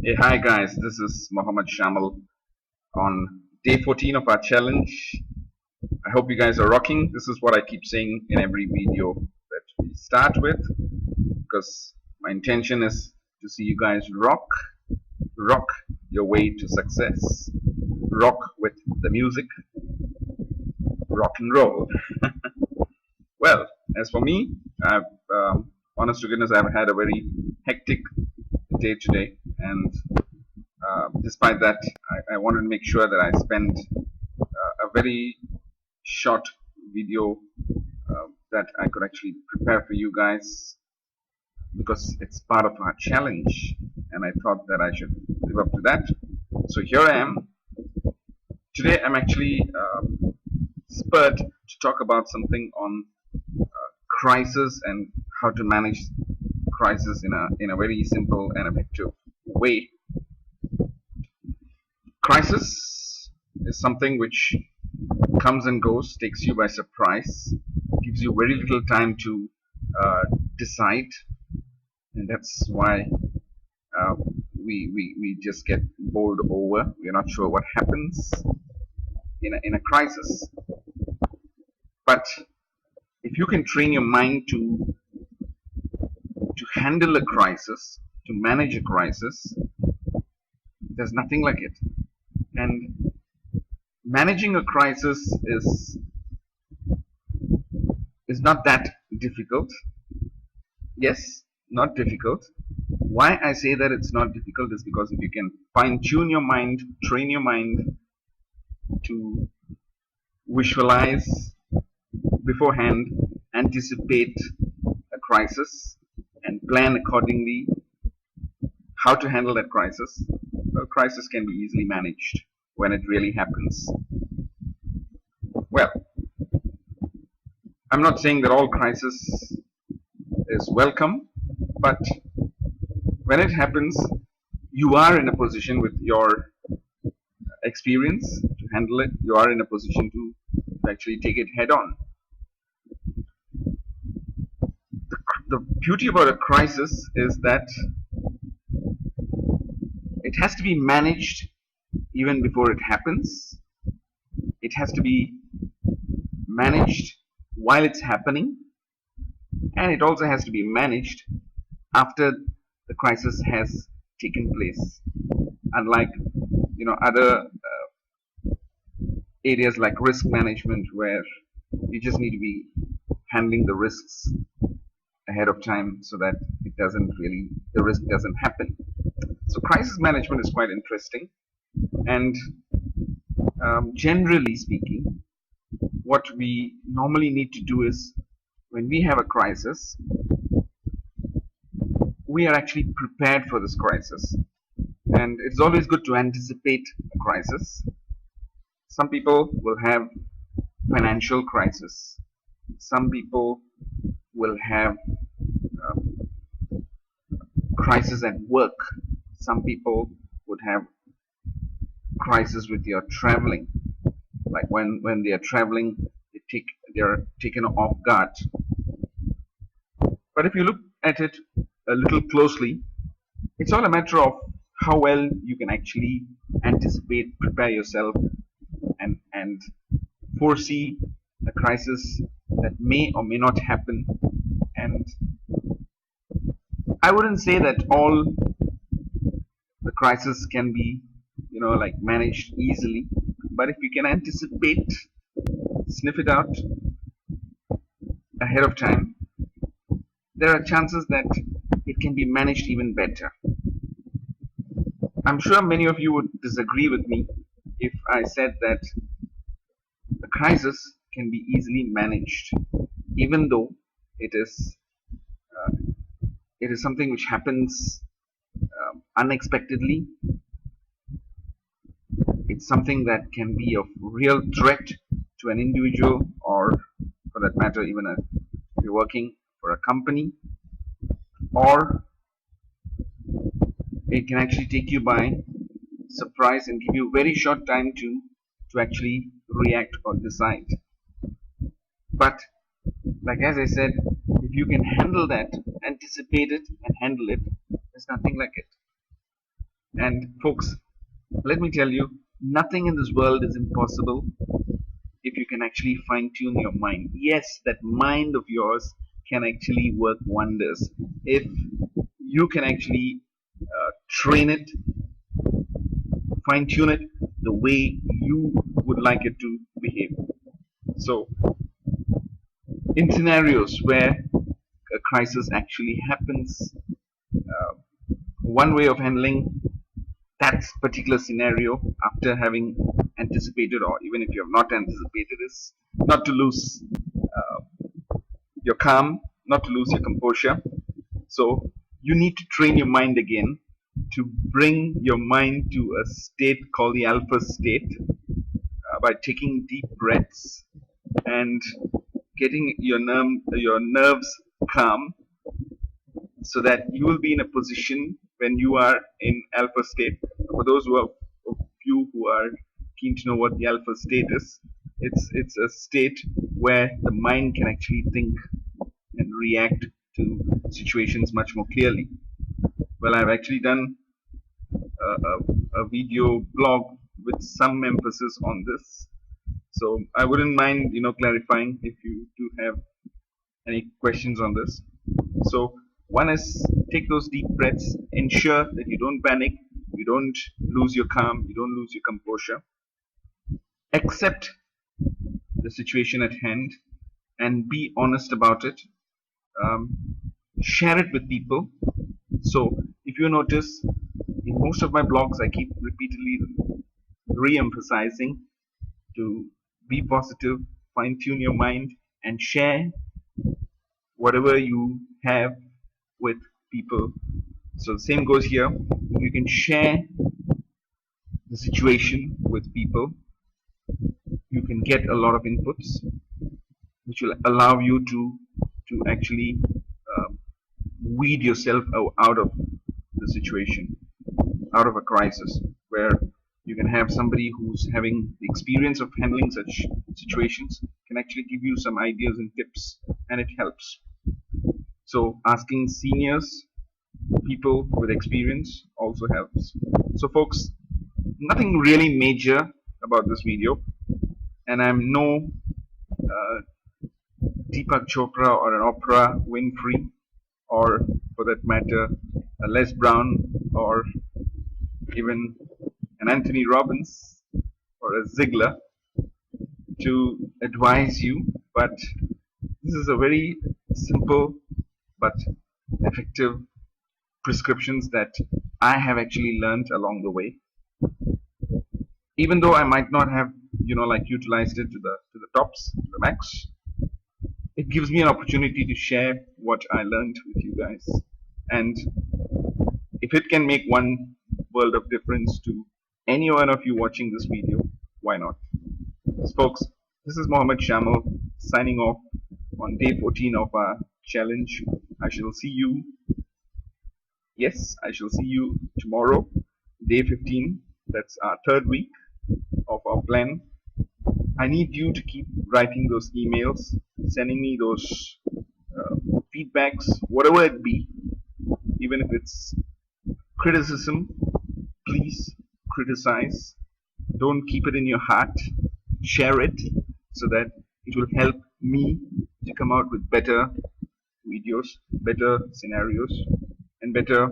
Hey, hi guys, this is Mohammed Shamal on day 14 of our challenge. I hope you guys are rocking. This is what I keep saying in every video that we start with because my intention is to see you guys rock your way to success, rock with the music, rock and roll. Well, as for me, honest to goodness, I've had a very hectic day today, and despite that, I wanted to make sure that I spend a very short video that I could actually prepare for you guys because it's part of our challenge, and I thought that I should live up to that. So here I am. Today I'm actually spurred to talk about something on crisis and how to manage crisis in a very simple and effective way. Crisis is something which comes and goes, takes you by surprise, gives you very little time to decide, and that's why we just get bowled over. We're not sure what happens in a crisis. But if you can train your mind to handle a crisis, to manage a crisis, there's nothing like it. And managing a crisis is not that difficult. Yes, not difficult. Why I say that it's not difficult is because if you can fine tune your mind, train your mind to visualize beforehand, anticipate a crisis, and plan accordingly how to handle that crisis, a crisis can be easily managed when it really happens. Well, I'm not saying that all crisis is welcome, but when it happens, you are in a position with your experience to handle it. You are in a position to actually take it head on. The beauty about a crisis is that it has to be managed even before it happens. It has to be managed while it's happening, and it also has to be managed after the crisis has taken place. Unlike other areas like risk management, where you just need to be handling the risks ahead of time so that the risk doesn't happen. So crisis management is quite interesting, and generally speaking, what we normally need to do is, when we have a crisis, we are actually prepared for this crisis. And it's always good to anticipate a crisis. Some people will have financial crisis. Some people will have crisis at work. Some people would have crisis with your traveling. Like when they are traveling, they are taken off guard. But if you look at it a little closely, it's all a matter of how well you can actually anticipate, prepare yourself, and foresee a crisis that may or may not happen. And I wouldn't say that all the crisis can be like managed easily, but if you can anticipate, sniff it out ahead of time, there are chances that it can be managed even better. I'm sure many of you would disagree with me if I said that a crisis can be easily managed, even though it is something which happens unexpectedly. It's something that can be of real threat to an individual, or for that matter, even if you're working for a company, or it can actually take you by surprise and give you very short time to actually react or decide. But like as I said, if you can handle that, anticipate it and handle it, there's nothing like it. And folks, let me tell you, nothing in this world is impossible if you can actually fine tune your mind. Yes, that mind of yours can actually work wonders if you can actually train it, fine tune it the way you would like it to behave. So, in scenarios where a crisis actually happens, one way of handling that particular scenario after having anticipated, or even if you have not anticipated, is not to lose your calm, not to lose your composure. So you need to train your mind again to bring your mind to a state called the alpha state by taking deep breaths and getting your nerves calm, so that you will be in a position when you are in alpha state. For those of you who are keen to know what the alpha state is, it's a state where the mind can actually think and react to situations much more clearly. Well, I've actually done a video blog with some emphasis on this, so I wouldn't mind clarifying if you do have any questions on this. So one is, take those deep breaths, ensure that you don't panic, you don't lose your calm, you don't lose your composure. Accept the situation at hand and be honest about it. Share it with people. So if you notice, in most of my blogs I keep repeatedly re-emphasizing to be positive, fine-tune your mind, and share whatever you have with people. So the same goes here. If you can share the situation with people, you can get a lot of inputs which will allow you to actually weed yourself out of the situation, out of a crisis, where you can have somebody who's having the experience of handling such situations can actually give you some ideas and tips, and it helps. So asking seniors, people with experience, also helps. So folks, nothing really major about this video, and I'm no Deepak Chopra or an Oprah Winfrey, or for that matter a Les Brown, or even an Anthony Robbins or a Ziegler to advise you, but this is a very simple but effective prescriptions that I have actually learned along the way. Even though I might not have utilized it to the tops, to the max, it gives me an opportunity to share what I learned with you guys. And if it can make one world of difference to any one of you watching this video, why not? So folks, this is Mohammed Shamal signing off on day 14 of our challenge. I shall see you tomorrow, day 15. That's our third week of our plan. I need you to keep writing those emails, sending me those feedbacks, whatever it be, even if it's criticism. Please criticize. Don't keep it in your heart. Share it so that it will help me to come out with better videos, better scenarios, and better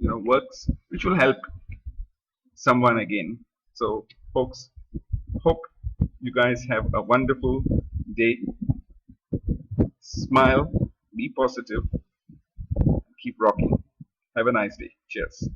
works which will help someone again. So folks, hope you guys have a wonderful day. Smile, be positive, keep rocking. Have a nice day. Cheers.